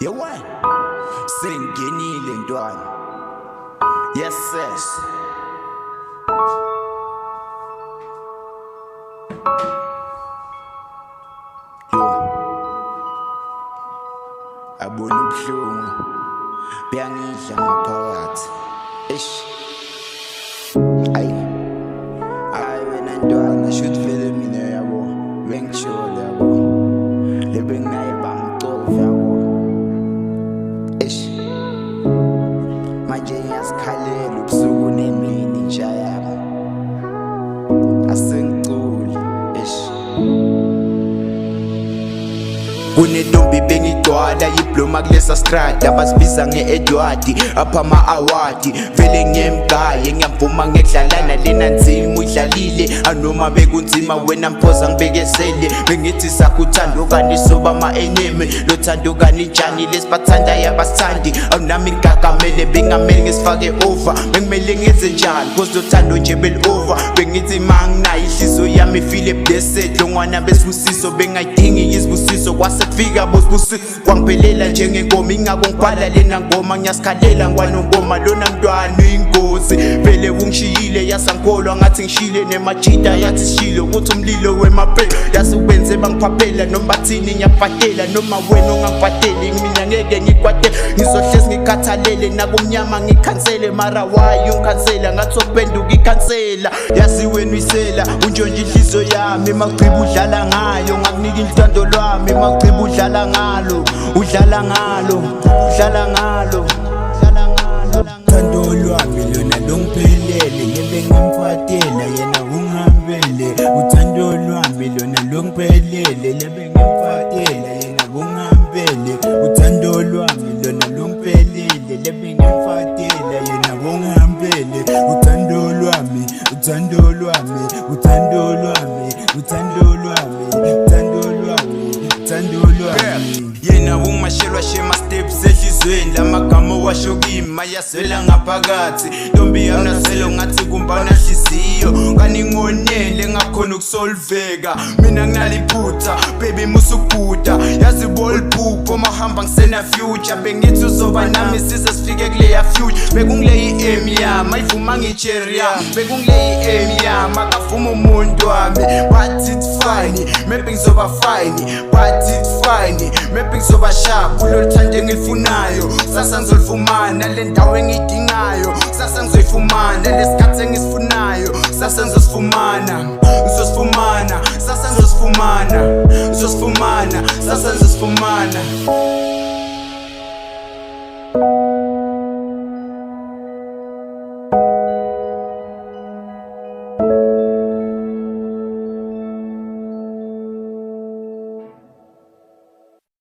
Yewena sengingenile ntwana. Yes sis. Abona ubuhlungu buyangidla ngaphakathi. Ayi wena ntwana should vele mina yabo bengijole yabo lebe nginaye bangicova yabo. Manje ngiyasikhalela ubusuku nemini nje yami asengiculi. Kunentombi bengigcwala yibloma kulesa strata abasibiza nge-Edward apha ama-awadi vele ngiyemgaye ngiyamvuma ngekudlalana lena nzima udlalile anoma bekunzima wena mphoza ngibekesele bengithi sakuthandukani soba ama-enemy lothandukani njani lesibathandayo abasithandi awunami ngagamele bengamele ngisifake over bengimele ngenze njani cause lothando nje beli-over bengithi manginayo ihliziyo yami ifile blessed lo ngwana besibusiso bengayidingi izibusiso sekufika bosibusiso kwangiphelela njengengoma ingako ngibhala lena ngoma ngiyasikhalela ngwanongoma lona mntwana uyingozi vele ungishiyile yasangikholwa ngathi ngishile nemajita yathi sishile ukuthi umlilo wemaphela yasubenze bangiphaphela noma bathini ngiyabhadela noma wena ungangibhadeli mina ngeke ngikwatele ngizohlezi ngikhathalele nakumnyama ngikhansele mara wayo ungikhansela ngathi sokuphenduka ikhansela yazi wena uyisela unjonje inhliziyo yami magciba udlala ngayo ngakunika inhlando lwami magciba udlala ngalo udlala ngalo udlala ngalo uthando lwami lona longiphelele ngebe ngimfatela yena ungihambele uthando lwami lona longiphelele lebe ngimfatela yena ungihambele uthando lwami lona longiphelele lebe ngimfatela yena ungihambele uthando lwami uthando lwami uthando lwami uthando lwami uthando lwami uthando lwami yena ungimashelwa shema steps ehlizweni lamagama owasho kimi ayasela ngaphakathi ntombi yamnazelo ngathi kumba unahliziyo kaningonele ngakhona ukusolveka mina nginaliphutha baby musukubhuda yazi bolphupho mahamba ngisena future bengithi uzoba nami size sifike kuleya future bekungileyi aim yami ayivuma ngicherry yami bekungileyi aim yami akavuma umuntu wami but it's fine maybe ngizoba fine but it's fine maybe ngizoba sharp kuloluthando engilifunayo sasa ngizolifumana le ndawo engiyidingayo sasa ngizoyifumana lesikhathi engisifunayo sasa ngizosifumana ngizosifumana sasa ngizosifumana ngizosifumana sasa ngizosifumana